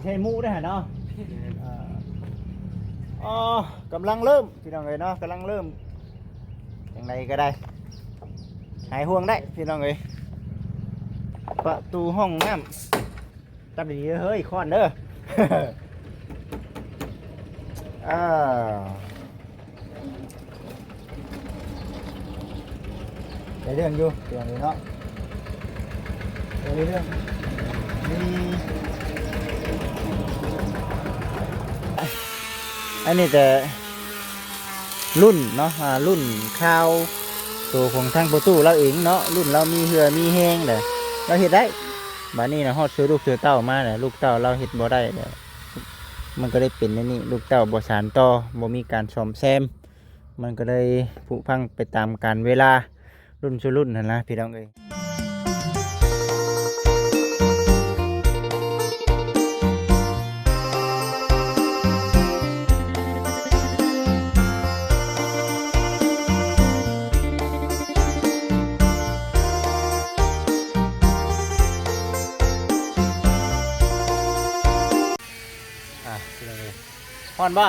ใช้หมูได้ฮะเนาะอ๋อกำลังเริ่มพี่น้องเอ้ยเนาะกำลังเริ่มอย่างไรก็ได้หายห่วงได้พี่น้องเอ้ยประตูห้องน้ำจับดีๆเฮ้ยค้อนเด้อ ได้เรื่องอยู่เรื่องนี้เนาะได้เรื่องมีอันนี้แต่รุ่นเนาะรุ่นข้าวตัวของทางประตูเราเองเนาะรุ่นเรามีเหือมีแห้งเลยเราเห็ดได้บ้านนี้นะฮอดซื้อลูกซื้อเต้ามาเนี่ยลูกเต้าเราเห็ดบ่ได้เนี่ยมันก็ได้เป็นนี่ลูกเต้าบ่สานต่อบ่มีการซ่อมแซมมันก็เลยผุพังไปตามกาลเวลารุ่นสู่รุ่นนั่นนะพี่น้องเอ้ยฮอนบ่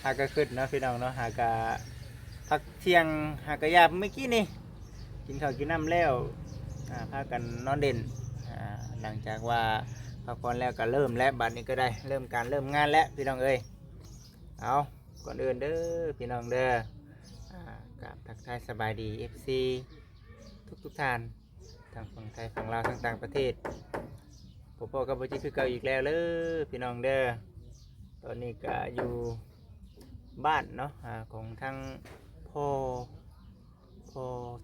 หากะขึ้นเนาะพี่น้องเนาะหากะพักเที่ยงหากะยาเมื่อกี้นี่กินข้าวกินน้ำแล้วพากันนอนเด่นหลังจากว่าพักผ่อนแล้วก็เริ่มแล้วบัดนี้ก็ได้เริ่มงานแล้วพี่น้องเอ้ยเอาก่อนอื่นเด้อพี่น้องเด้อกับทักทายสบายดี FC ทุกท่านทางฝั่งไทยฝั่งลาวต่างประเทศพ่อกับบ่จิคือเก่าอีกแล้วเลยพี่น้องเด้อตอนนี้ก็อยู่บ้านเนาะของทั้งพ่อ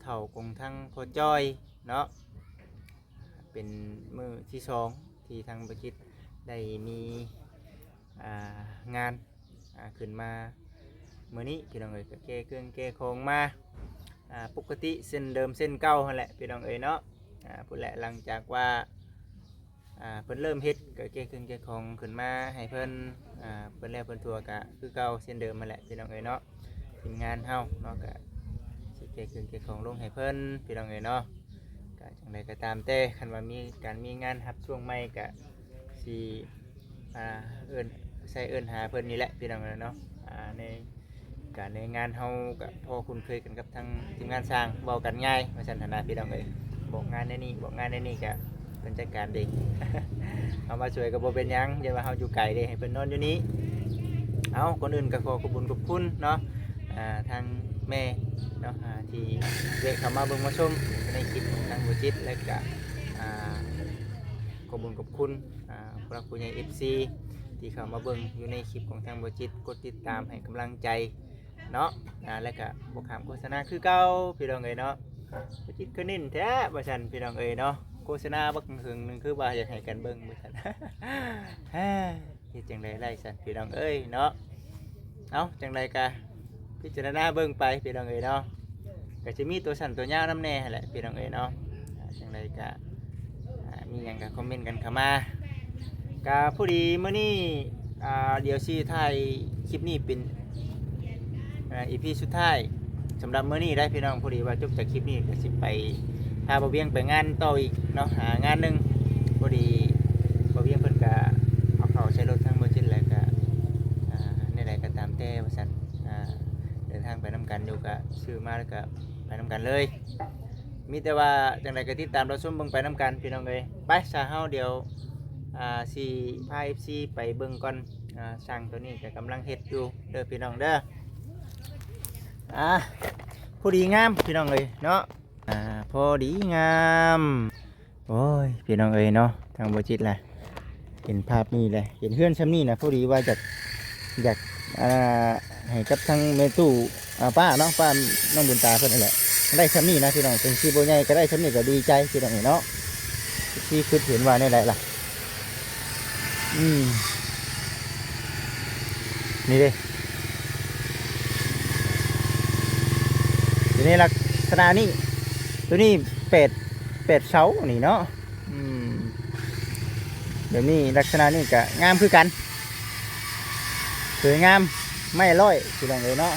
เฒ่าของทั้งพ่อจ้อยเนาะเป็นมื้อที่2ที่ทางบ่จิตได้มีงานขึ้นมามื้อนี้พี่น้องเอ้ยก็แก้เครื่องแก้ของมาปกติเส้นเดิมเส้นเก่านั่นแหละพี่น้องเอ้ยเนาะพุ่นแหละหลังจากว่าเพิ่นเริ่มเฮ็ดก็แก้เครื่องแก้ของขึ้นมาให้เพิ่นเพิ่นแล้วเพิ่นทัวก็คือเก่าเส้นเดิมมาแหละพี่น้องเอ้ยเนาะทีมงานเฮาเนาะก็สิแก้เครื่องแก้ของลงให้เพิ่นพี่น้องเอ้ยเนาะก็จังไดก็ตามแต่คันว่ามีงานรับช่วงใหม่ก็สิเอิ้นหาเพิ่นนี่แหละพี่น้องเอ้ยเนาะในงานเฮาก็พอคุ้นเคยกันกับทางทีมงานสร้างเว้ากันง่ายว่าซั่นนะพี่น้องเอ้ยบอกงานในนี้บอกงานในนี้ก็เป็นจัดการเด็ก เอามาช่วยกับโบเป็นยังอย่ามาเฮาอยู่ไกลเลยให้เป็นนอนอยู่นี้เอาคนอื่นก็ขอขอบคุณเนาะทางแม่เนาะที่เวะเข้ามาเบิ่งมาชมในคลิปทางบัวจิตและก็ขอบคุณผู้รักผู้ใหญ่ FC ที่เข้ามาเบิ่งอยู่ในคลิปของทางบัวจิตกดติดตามให้กำลังใจเนาะและก็บ่ขามโฆษณาคือเก่าพี่น้องเอ้ยเนาะบัวจิตคือนิ่นแท้บ่ซั่นพี่น้องเอ้ยเนาะโฆษณาบักหึงนึงคือว่าอยากให้กันเบิ่งบ่ซั่น เฮ็ดจังได๋ไล่ซั่นพี่น้องเอ้ยเนาะเอาจังได๋ก็พิจารณาเบิ่งไปพี่น้องเอ้ยเนาะก็สิมีตัวสั่นตัวยาวนำแน่แหละพี่น้องเอ้ยเนาะจังได๋ก็มีหยังก็คอมเมนต์กันเข้ามาก็ผู้ดีมื้อนี้เดี๋ยวสิถ่ายคลิปนี้เป็นEP สุดท้ายสำหรับมื้อนี้ได้พี่น้องผู้ดีว่าจบจากคลิปนี้ก็สิไปพาบ่เวียงไปงานต่ออีกเนาะหางานหนึงพอดีบ่เวียงเพิ่นก็เอาเข้าใช้รถทางบ่จิตแล้วก็ในใดก็ตามแต่ว่าซั่นเดินทางไปนำกันอยู่ก็ซื้อมาแล้วก็ไปนำกันเลยมีแต่ว่าจังไดก็ติดตามเราชมเบิ่งไปนำกันพี่น้องเอ้ยไปซะเฮาเดี๋ยวสิพา FC ไปเบิ่งก่อนช่างตัวนี้ก็กำลังเฮ็ดอยู่เด้อพี่น้องเด้อผู้ดีงามพี่น้องเอ้ยเนาะพอดีงามโอ้ยพี่น้องเอ้ยเนาะทางบัวจิตแหละเห็นภาพนี้เลยเห็นเพื่อนชั้นนี้นะพอดีว่าอยากให้กับทางเมตู้ป้าเนาะป้าน้องบุญตาเพื่อนนั่นแหละได้ชั้นนี้นะพี่น้องเป็นชีโบใหญ่ก็ได้ชั้นนี้ก็ดีใจพี่น้องเนาะที่คือเห็นว่าในไรล่ะนี่เลยทีนี้ลักษณะนี้ตัวนี้เป็ดเสานี่เนาะเดี๋ยวนี้ลักษณะนี้ก็งามคือกันสวยงามไม่ร้อยพี่น้องเลยเนาะ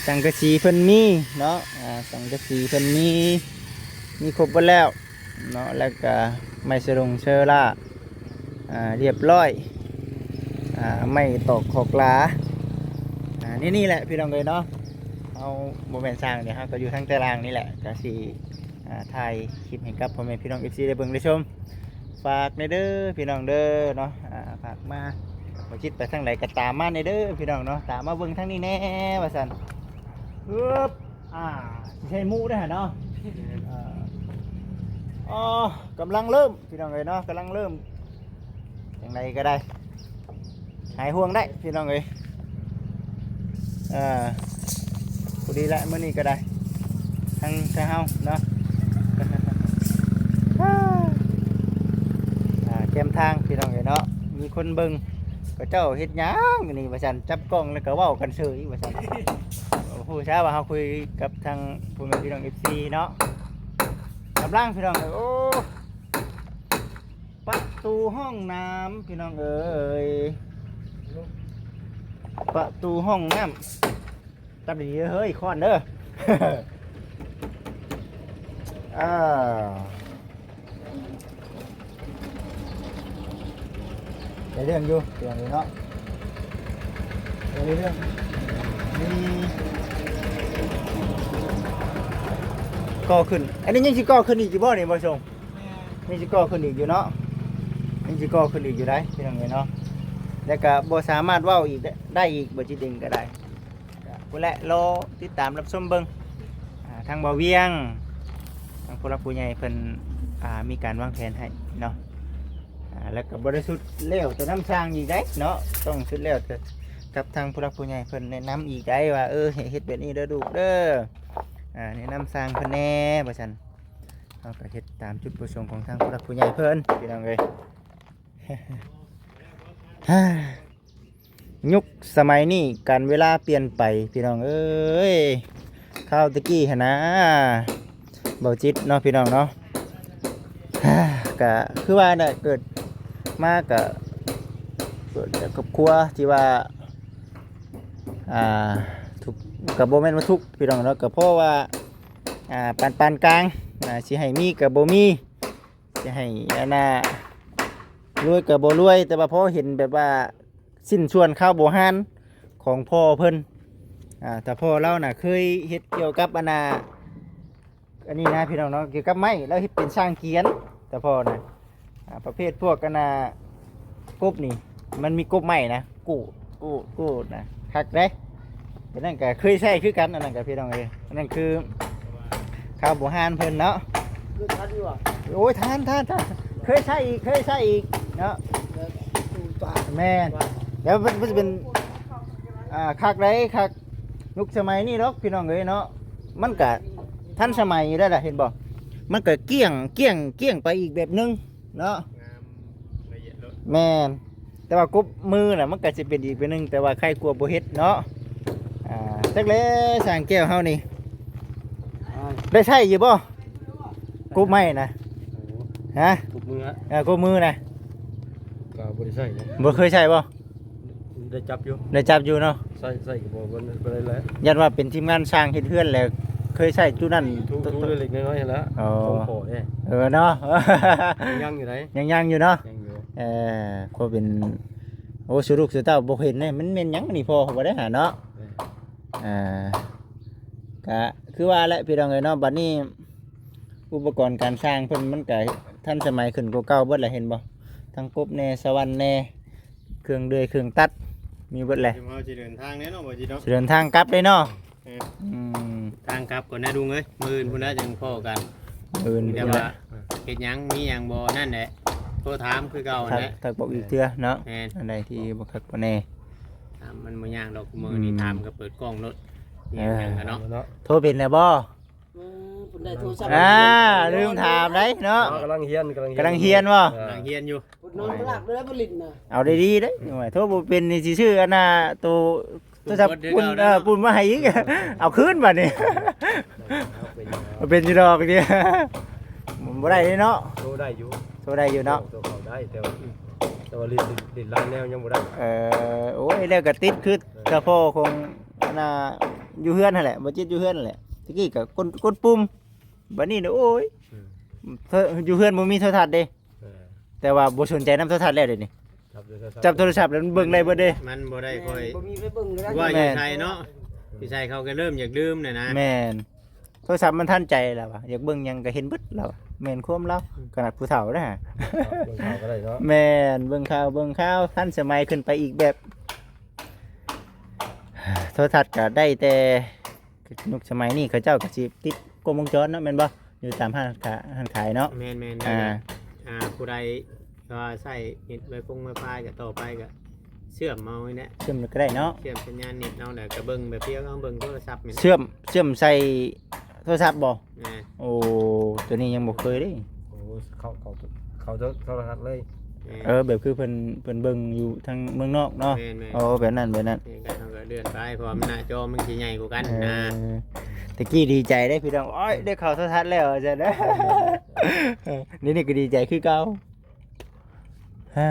สังกะสีเพิ่นมีเนาะสังกะสีเพิ่นมีครบหมดแล้วเนาะแล้วก็ ไม่สรงเชอร่าเรียบร้อยไม่ตกขอกลานี่แหละพี่น้องเลยเนาะเอาโมเมนต์สร้างเนี่ยฮะก็อยู่ทั้งตารางนี่แหละก็สิถ่ายคลิปให้กับพ่อแม่พี่น้อง FC ได้เบิ่งได้ชมฝากในเด้อพี่น้องเด้อเนาะฝากมาบ่คิดไปทางไหนก็ตามมาในเด้อพี่น้องเนาะตามมาเบิ่งทางนี้แน่ว่าซั่นปึ๊บสิใช้หมูได้อเนาะกำลังเริ่มพี่น้องเลยเนาะกำลังเริ่มอย่างไรก็ได้หายห่วงได้พี่น้องเลยพอดีละมื้อนี้ก็ได้ทั้งเฮาเนาะแคมทางพี่น้องเลยเนาะมีคนเบิ่งก็เจ้าเฮ็ดหยังนี่ว่าซั่นจับกล้องแล้วก็เว้ากันเฉยว่าซั่นผู้ชายว่าเฮาคุยกับทางผู้แม่พี่น้อง FC เนาะกำลังพี่น้องโอ้ประตูห้องน้ำพี่น้องเอ้ยประตูห้องน้ำตับดีเฮ้ยคอนเด้อได้เรื่องอยู่เรื่องนี้เนาะได้เรื่องนี่ก่อขึ้นอันนี้ยังสิก่อขึ้นอีกอยู่บ่นี่บ่ชมนี่สิก่อขึ้นอีกอยู่เนาะนี่สิก่อขึ้นอีกอยู่ได้พี่น้องเนาะแล้วก็บ่สามารถเว้าอีกได้อีกบ่จิตเองก็ได้ผู้และรอติดตามรับชมเบิ่งทางบ่เวียงทางผู้รักผู้ใหญ่เพิ่นมีการวางแผนให้เนาะแล้วก็บริสุทธิ์แล้วแต่น้ำสร้างอีกได้เนาะต้องสุดแล้วแต่กับทางผู้รักผู้ใหญ่เพิ่นแนะนำอีกได้ว่าเฮ็ดแบบนี้เด้อลูกเด้อแนะนำสร้างเพิ่นแน่ว่าซั่นเฮาก็เฮ็ดตามจุดประสงค์ของทางผู้รักผู้ใหญ่เพิ่นพี่น้องเอ้ย ยุคสมัยนี้การเวลาเปลี่ยนไปพี่น้องเอ้ยข้าวตะกี้หั่นนะเบาจิตเนาะพี่น้องเนาะ ก็คือว่าเนี่ยเกิดมากับเกิดจากครอบครัวที่ว่าทุกกับโบแมนมาทุกพี่น้องเนาะก็เพราะว่าปานกลางสิให้มีกับโบมีสิให้รวยกับโบรวยแต่ว่าพอเห็นแบบว่าสิ้นส่วนข้าวโบหานของพ่อเพิ่นแต่พ่อเราน่ะเคยเฮ็ดเกี่ยวกับอันนี้นะพี่น้องเนาะเกี่ยวกับไม้แล้วเฮ็ดเป็นสร้างเกียนแต่พ่อนะประเภทพวกกันกบนี่มันมีกบไม้นะกูนะคักได้เป็นนั่นก็เคยใช้คือกันอันนั้นก็พี่น้องเลยอันนั้นคือข้าวโบหานเพิ่นเนาะโอ้ยทานเคยใช้อีกเนาะแม่แล้วมันจะเป็นคักได้คักยุคสมัยนี้เนาะพี่น้องเลยเนาะมันก็ทันสมัยได้ล่ะเห็นบ่มันก็เกี้ยงไปอีกแบบนึงเนาะแม่นแต่ว่ากบมือน่ะมันก็จะเป็นอีกแบบนึงแต่ว่าใครกลัวบ่เฮ็ดเนาะจักเลยสร้างแก้วเฮานี่ได้ใช้อยู่บ่กบไม้นะฮะกบมือนะก็บ่ได้ใช้บ่เคยใช้บ่ได้จับอยู่เนาะใส่ก็บ่ได้แล้วยันว่าเป็นทีมงานสร้างเฮ็ดเฮือนแล้วเคยใช้จุดนั้นทุกเล็กน้อยๆแล้วของพ่อเเนาะยังอยู่ไหนยังอยู่เนาะก็เป็นโอ้สุรุกสุเต้าบ่เห็นเนี่ยมันแม่นหยังนี่พ่อบ่ได้หาเนาะก็คือว่าแหละพี่น้องเอ้ยเนาะบัดนี้อุปกรณ์การสร้างเพิ่นมันก็ทันสมัยขึ้นกว่าเก่าเบิดแหละเห็นบ่ทั้งกบแน่สวรรค์แน่เครื่องเดือยเครื่องตัดมีเบิดแหละเราสิเดินทางแน่เนาะบ่จิเนาะสิเดินทางกลับเลยเนาะทางกลับก่อนนะลุงเอ้ยมื้อพุ่นน่ะจังพ้อกันแต่ว่าเฮ็ดหยังมีหยังบ่นั่นแหละโทรถามคือเก่าแหละถ้าบอกอีกเทื่อเนาะอันใดที่บ่คักบ่แน่มันบ่ยากดอกมื้อนี้ถามก็เปิดกล้องรถหยังกันเนาะโทรเป็นแล้วบ่ลืมถามได้เนาะกำลังเฮียนบ่กำลังเฮียนอยู่นอนหลับเลยบ่ลิ้นน่ะเอาดีๆเด้โทรบ่เป็นนี่สิชื่ออันน่ะตัวจับปุ่นมาให้อีกเอาคืนบัดนี้เป็นอยู่ดอกเดียวบ่ได้เนาะโทรได้อยู่เนาะโทรเข้าได้แต่ว่าลิ้นลายแนวยังบ่ได้โอ้ยแล้วก็ติดคือกระโพคงอันน่ะอยู่เฮือนนั่นแหละบ่จิตอยู่เฮือนนั่นแหละตะกี้ก็กดปุ่มบัดนี้โอ้ยอยู่เฮือนบ่มีโทรทัศน์เด้ แต่ว่าบ่สนใจน้ำโทรทัศน์แล้วเดี๋ยวนี้จับโทรศัพท์แล้วมันเบิ่งได้เบิดเด้ มันบ่ได้ค่อย บ่มีไปเบิ่งเลยนะ ว่าอยู่ไทยเนาะพี่ชายเขาก็เริ่มอยากลืมน่ะนะ แม่นโทรศัพท์มันทันใจแล้วว่ะอยากเบิ่งหยังก็เห็นเบิดแล้วว่ะแม่นความเราขนาดผู้เฒ่าเด้อฮะ เบิ่งข่าวก็ได้เนาะ แม่นเบิ่งข่าวทันสมัยขึ้นไปอีกแบบ โทรทัศน์ก็ได้แต่ยุคสมัยนี้เขาเจ้าก็สิติดกล้องวงจรเนาะแม่นบ่อยู่ตามห้างขายเนาะ แม่น อ่า ผู้ใดว่าใช้เน็ตไวไฟก็ต่อไปก็เชื่อมเอาไว้เนี่ย เชื่อมก็ได้เนาะ เชื่อมสัญญาณเน็ตเอาแล้วก็เบิ่งแบบเดียวเอาเบิ่งโทรศัพท์แม่น เชื่อมใส่โทรศัพท์บ่ อ่า โอ้ตัวนี้ยังบ่เคยเด้ โอ้เขาโทรทัศน์เลย แบบคือเพิ่นเบิ่งอยู่ทางเมืองนอกเนาะ แม่น โอ้แบบนั้น นี่ก็เอาก็เลื่อนไปเพราะว่ามันหน้าจอมันสิใหญ่กว่ากันนะ ตะกี้ดีใจได้พี่น้องโอ้ยได้เข้าโทรทัศน์แล้วจ้ะนะ นี่ก็ดีใจคือเก่า ฮ่า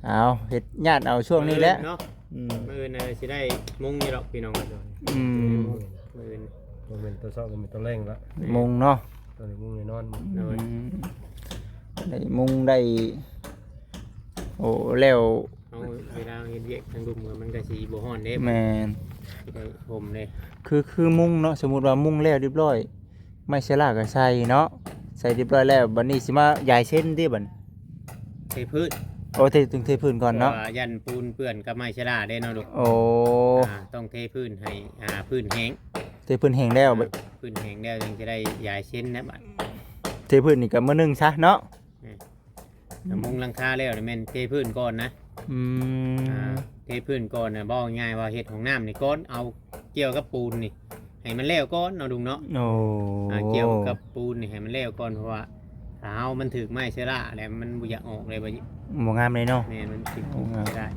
เอาเฮ็ดญาติเอาช่วงนี้แหละ เนาะ อืม มื้ออื่นสิได้มุงอยู่ดอกพี่น้องกัน อืม มื้ออื่น มันเป็นตัวซอกมันเป็นตัวเร่งละ มุงเนาะ ตัวนี้มุ้งในนอน อืมได้มุงได้โอ้แล้ว เอาเวลาเฮ็ดเวียกทางดุมก็มันก็สิบ่ฮ้อนเด้ แม่น สิได้ห่มเลย คือมุงเนาะสมมุติว่ามุงแล้วเรียบร้อยไม่ใช่ลาก็ใส่เนาะใส่เรียบร้อยแล้วบัดนี้สิมายายเส้นติบัด เทพื้น โอ้ถึงเทพื้นก่อนเนาะ พรว่ยันปูนเปื้อนกับไม้ชะลาได้เนาะลูก โอ้ ต้องเทพื้นให้พื้นแห้ง เทพื้นแห้งแล้วบัด พื้นแห้งแล้วจึงจะได้ยายเส้นนะบัด เทพื้นนี่ก็มื้อนึงซะเนาะ ถ้ามุงหลังคาแล้วนี่แม่นเทพื้นก่อนนะ อืม เทพื้นก่อนน่ะบอกง่ายว่าเฮ็ดของน้ำนี่ก้อนเอาเกี่ยวกับปูนนี่ให้มันแล้วก่อนเนาะลุงเนาะ โอ้ เกี่ยวกับปูนนี่ให้มันแล้วก่อนเพราะว่าถ้าเอามันถึกไม้เชื้อราแล้วมันบ่อยากออกเลยบ่ บ่งามเลยเนาะ แม่นมันสิถูกไม่ได้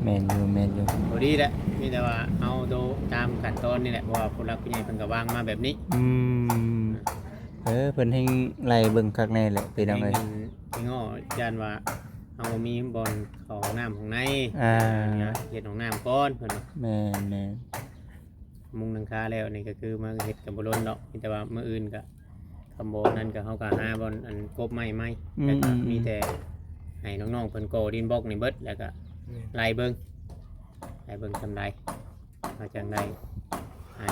แม่นอยู่ พอดีแหละมีแต่ว่าเอาโดตามขั้นตอนนี่แหละเพราะว่าผู้รักผู้ใหญ่เพิ่นก็วางมาแบบนี้ อืมเพิ่นให้ไล่เบิ่งคักแน่แหละพี่น้องเอ้ย พี่ง้อย่านว่าเอามีบอลของน้ำของในเฮ็ดของน้ำก่อนเพิ่นว่า แม่น มุงหลังคาแล้วนี่ก็คือมาเฮ็ดกับบ่ล้นดอกมีแต่ว่ามื้ออื่นก็คำบ่นั่นก็เฮาก็หาบอลอันกบไม้แล้วก็มีแต่ให้น้องๆเพิ่นก่อดินบล็อกนี่เบิดแล้วก็ไล่เบิ่งทำไรมาจังได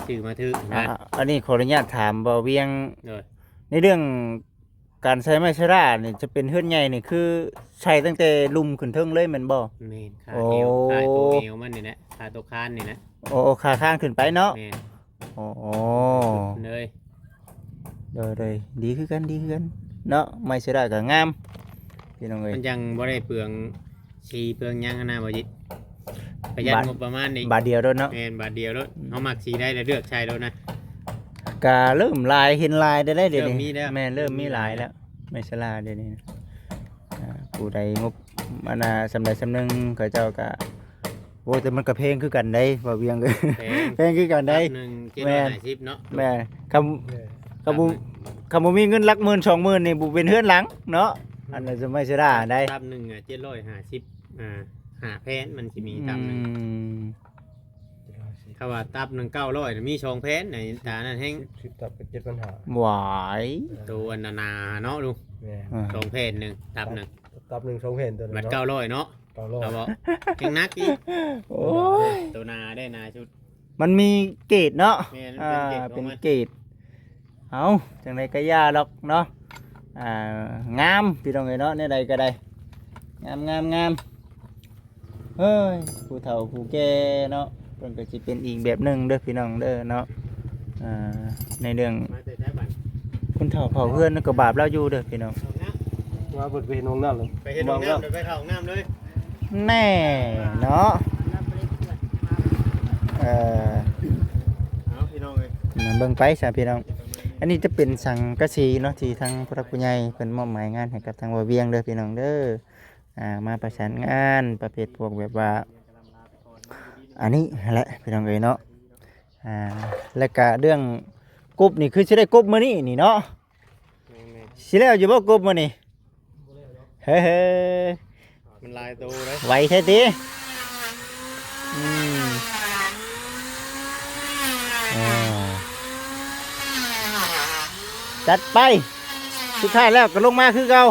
ชื่อมาถือนะ อันนี้ขออนุญาตถามบ่เวียง เด้อ ในเรื่องการใช้ไม้ชรานี่จะเป็นเฮือนใหญ่นี่คือใช้ตั้งแต่ลุ่มขึ้นเทิงเลยแม่นบ่ แม่นขา โอ้ เอวขาตัวเอวมันนี่แหละขาตัวคานนี่นะ โอ้ขาข้างขึ้นไปเนาะ แม่น โอ้ เลย เลยดีคือกันเนาะไม้ชราก็งามพี่น้องเอ้ย มันยังบ่ได้เปลืองชีเปลืองหยังนะบ่จิตประหยัดงบประมาณนี่ บาทเดียวเด้อเนาะ แม่นบาทเดียวแล้วเอามักสีได้แล้วเลือกใช้แล้วนะ ก็เริ่มลายเห็นลายได้เดี๋ยว เริ่มมี นี้ แล้ว แม่เริ่มมีหลายแล้วไม่ชราเดี๋ยวนี้ผู้ใดงบมันสำใดสำหนึงเขาเจ้าก็โอ้แต่มันก็เพลงคือกันได้บ่เวียงเอ้ย แพ เพลงคือกันได้ หนึ่ง แม่น 750เนาะ แม่คำบ่มีเงินหลักหมื่น20,000นี่บ่เป็นเฮือนหลังเนาะอันนั้นจะไม่ชราได้ ตับหนึ่ง750หาแพนมันสิมีตับหนึง ม ถ้าว่าตับหนึง900น่ะมี2แพนในตานั้นแฮง 10ตับเป็น7ปัญหา หวาย ตัวอันนานาเนาะลุง แม่ 2แพนหนึงตับหนึง ตับ1 2เห็นตัว บัด เนาะ 900เนาะ 900 เราบอกยังนักอีก โอ้ย ตัวนาได้นาชุด มันมีเกรดเนาะ แม่น เป็น มัน เกรดเอาจังไดก็ย่าหรอกเนาะงามพี่น้องเอ้ยเนาะในใดก็ได้งามเฮ้ยผู้เฒ่าผู้แก่เนาะเพิ่นก็สิเป็นอีกแบบหนึงเด้อพี่น้องเด้อเนาะในเรื่อง มาแต่ใช้บัตร คนเฒ่าเผาเพื่อนนั่นก็บาปแล้วอยู่เด้อพี่น้อง ว่าเปิดไปเห็นห้องน้ำเลย ไปเห็นห้องน้ำเดี๋ยวไปเข้าห้องน้ำเลย แน่เนาะ เอาพี่น้องเลย มันเบิ่งไปซะพี่น้องอันนี้จะเป็นสังกะสีเนาะที่ทางผู้รักผู้ใหญ่เพิ่นมอบหมายงานให้กับทางบ่เวียงเด้อพี่น้องเด้อมาประสานงานประเภทพวกแบบว่าอันนี้แหละพี่น้องเอ้ยเนาะแล้วก็เรื่องกบนี่คือสิได้กบมื้อนี้นี่เนาะสิแล้วอยู่บ่กบมื้อนี้เฮ้ย มันลายตัวเลย ไวแท้ติจัดไปสุดท้ายแล้วก็ลงมาคือเก่า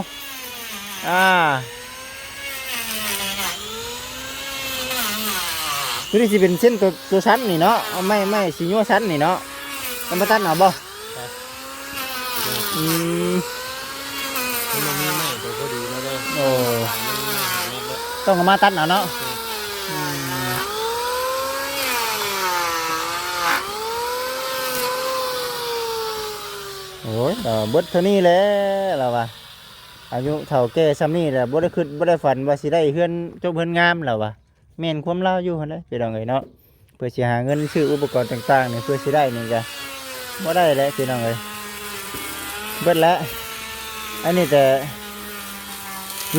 ตัวนี้สิเป็นเส้นตัวชั้นนี่เนาะเอาไม่สิยัวชั้นนี่เนาะต้องมาตัดเอาบ่อืม มันมีไม้ตัวพอดีแล้วเด้อ โอ้ต้องเอามาตัดเอาเนาะโอ้ยเบิดเท่านี้แหละเราว่าอายุเฒ่าแก่ซ้ำนี่แหละบ่ได้คิดบ่ได้ฝันว่าสิได้เฮือนจบเฮือนงามแล้วว่าแม่นความลาวอยู่หั่นแหละพี่น้องเอ้ยเนาะเพื่อสิหาเงินซื้ออุปกรณ์ต่างๆนี่เพื่อสิได้นี่ก็บ่ได้แล้วพี่น้องเอ้ยเบิดแล้วอันนี้แต่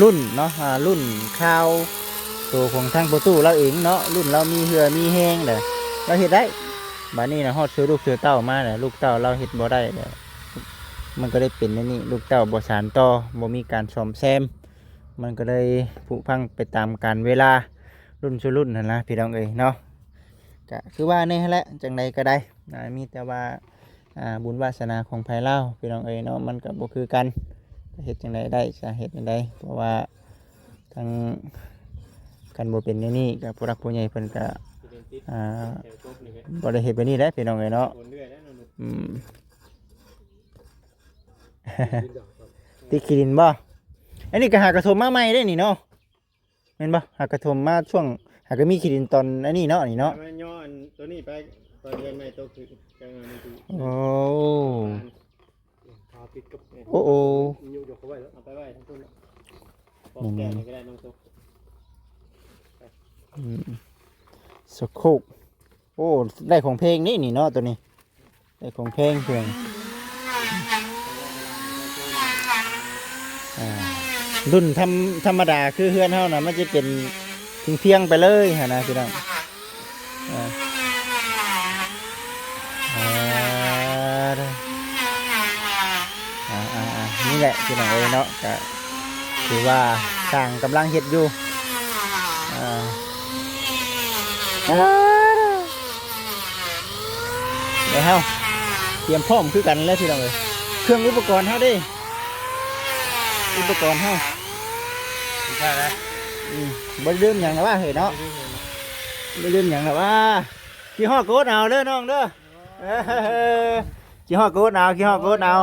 รุ่นเนาะรุ่นข้าวตัวของทางประตูเราเองเนาะรุ่นเรามีเหือมีแห้งเด้อเราเฮ็ดได้บัดนี้นะฮอดช่วยลูกช่วยเต้ามาเด้อลูกเต้าเราเฮ็ดบ่ได้เด้อมันก็ได้เป็นอันนี้ลูกเต้าบ่สานต่อบ่มีการซ่อมแซมมันก็เลยผุพังไปตามกาลเวลารุ่นสู่รุ่นนั่นล่ะพี่น้องเอ้ยเนาะก็คือว่านี่แหละจังใดก็ได้มีแต่ว่าบุญวาสนาของไผเล่าพี่น้องเอ้ยเนาะมันก็บ่คือกันเฮ็ดจังไดได้สาเหตุจังไดเพราะว่าทางกันบ่เป็นนี่กับผู้รักผู้ใหญ่เพิ่นก็บ่ได้เฮ็ดแบบนี้แหละพี่น้องเอ้ยเนาะติขี้ดินบ่อันนี้ก็หากระทมมาใหม่ได้นี่เนาะแม่นบ่หากระทมมาช่วงหากก็มีขี้ดินตอนอันนี้เนาะนี่เนาะมันย้อนตัวนี้ไปตอนเดือนใหม่ตัวคือจังอันนี้ โอ้ พาปิดกับ โอ้โอ้ นิ้วยกเข้าไว้แล้ว เอาไปไว้ทั้งคู่ปอกแก้วนี่ก็ได้น้องตุ๊ก สกคุกโอ้ได้ของเพลงนี่นี่เนาะตัวนี้ได้ของเพลงเพียงรุ่นธรรมดาคือเฮือนเฮานะมันจะเป็นเพียงไปเลยฮะนะพี่น้องนี่แหละพี่น้องเอ้ยเนาะก็ถือว่าสร้างกำลังเฮ็ดอยู่เดี๋ยวเฮาเตรียมพร้อมคือกันแล้วพี่น้องเอ้ยเครื่องอุปกรณ์เฮาดิอุปกรณ์เฮาใช่แล้วบ่ลืมหยังนะว่าเฮ้ยเนาะบ่ลืมหยังนะว่าขี้ฮอดโกดเอาเด้อน้องเด้อขี้ฮอดโกดเอาขี้ฮอดโกดเอา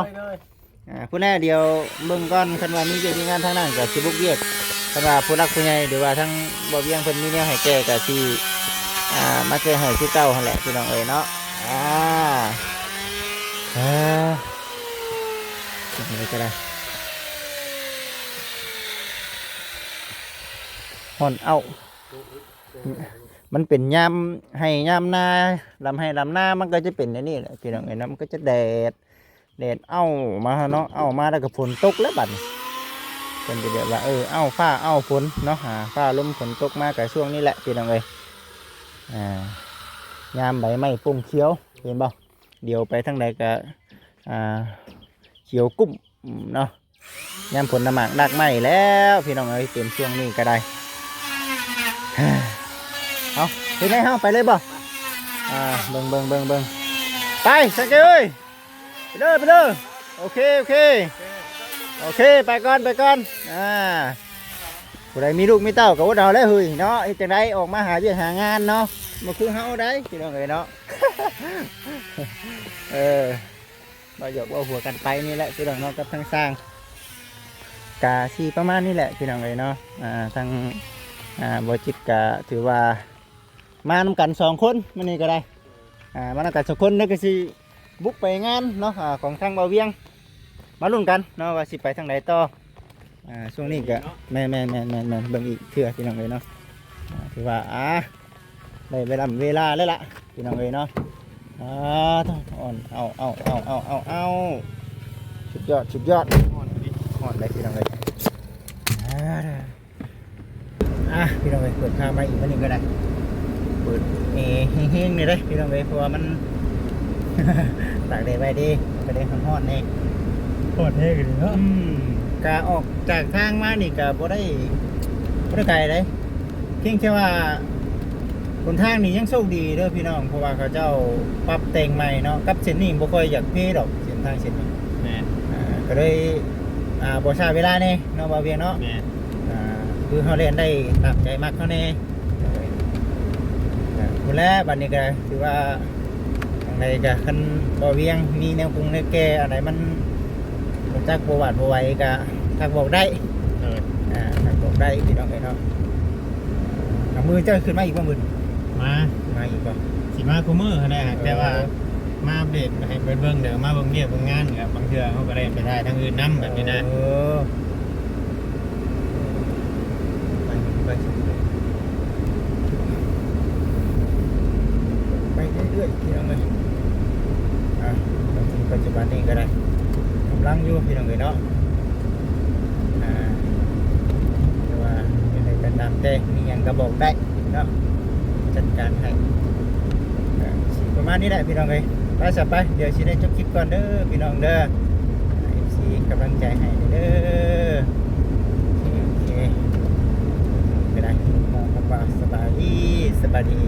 ผู้แน่เดียวเบิ่งก่อนคันว่ามีเวียกมีงานทางนั้นก็สิบุกเวียกคันว่าผู้รักผู้ใหญ่หรือว่าทั้งบ่เวียงเพิ่นมีแนวให้แก้ก็สิมาแก้ให้คือเก่าหั่นแหละพี่น้องเอ้ยเนาะนี่ก็ได้ห่อนเอามันเป็นยามให้ยามนาลำให้ลำหน้ามันก็จะเป็นอย่างนี้แหละพี่น้องเอ้ยนะมันก็จะแดดเอามาเนาะเอามาแล้วก็ฝนตกแล้วบัดเป็นไปเดี๋ยวว่าเอาฟ้าเอาฝนเนาะฟ้าลมฝนตกมากับช่วงนี้แหละพี่น้องเอ้ยยามใบไม้ปุ่งเขียวเห็นบ่เดี๋ยวไปทางใดก็เขียวกุ้มเนาะยามผลน้ำหมากดักไม้แล้วพี่น้องเอ้ยเต็มช่วงนี้ก็ได้เอาเป็นไงเฮาไปเลยบ่เบิ่งไปสังเกตเอ้ยไปเลยโอเคไปก่อนผู้ใดมีลูกมีเต้าก็ว่าเราแล้วเฮ้ยเนาะจังไดออกมาหาเวียกหางานเนาะมาคือเฮาได้พี่น้องเอ้ยเนาะเราหยอกว่าหัวกันไปนี่แหละพี่น้องเนาะกับทางสร้างกาสีประมาณนี้แหละพี่น้องเอ้ยเนาะทางบ่จิตก็ถือว่ามานำกัน2คนมื้อนี้ก็ได้มานำกัน2คนนี่ก็สิบุกไปงานเนาะของทางเบาเวียงมาลุ้นกันเนาะว่าสิไปทางไหนต่อช่วงนี้ก็แม่เบิ่งอีกเทื่อพี่น้องเอ้ยเนาะถือว่าได้เวลาแล้วล่ะพี่น้องเอ้ยเนาะเอาสุดยอดอ่อนได้พี่น้องเอ้ยพี่น้องเอ้ยเปิดภาพมาอีกวันนึงก็ได้เปิดเฮงๆนี่เด้พี่น้องเอ้ยเพราะว่ามันตากแดดไว้ดีก็ได้ร้อนๆนี่โคตรเท่กันเนาะกะออกจากทางมานี่กะบ่ได้ไกลเลยเพียงแค่ว่าบนทางนี่ยังโชคดีเด้อพี่น้องเพราะว่าเขาเจ้าปรับแต่งใหม่เนาะกับเส้นนี้บ่ค่อยอยากเพดอกเส้นทางเส้นนี้ก็เลย บ่ช้าเวลาแน่เนาะบ่าวเวียงเนาะ แม่น คือเฮาเล่นได้ตามใจมักเขาแน่พุ่นแล้วบัดนี้ก็ถือว่าทางใดก็คันบ่าวเวียงมีแนวปรุงแนวแก้อันไหนมันรู้จักบ่หวาดบ่ไหวก็ทักบอกได้ เออ ทักบอกได้พี่น้องเอ้ยเนาะมือเจ้าขึ้นมาอีกบ่มื้อ มา มาอีกบ่ สิมาคุมื้อเขาได้ฮะแต่ว่ามาอัปเดตให้เบิ่งเด้อมาเบิ่งเรียกเบิ่งงานกับบางเทื่อเขาก็ได้ไปถ่ายทางอื่นนํแบบนี้นะ ไปไปเรื่อยๆพี่น้องเอ้ยปัจจุบันนี้ก็ได้กำลังอยู่พี่น้องเอ้ยเนาะแต่ว่าเป็นไรก็ตามแต่มีหยังก็บอกได้เนาะจัดการให้สิประมาณนี้แหละพี่น้องเอ้ยไปสับไปเดี๋ยวสิได้จบคลิปก่อนเด้อพี่น้องเด้อสิกำลังใจให้เด้อโอเคก็ได้มองว่าสบายดี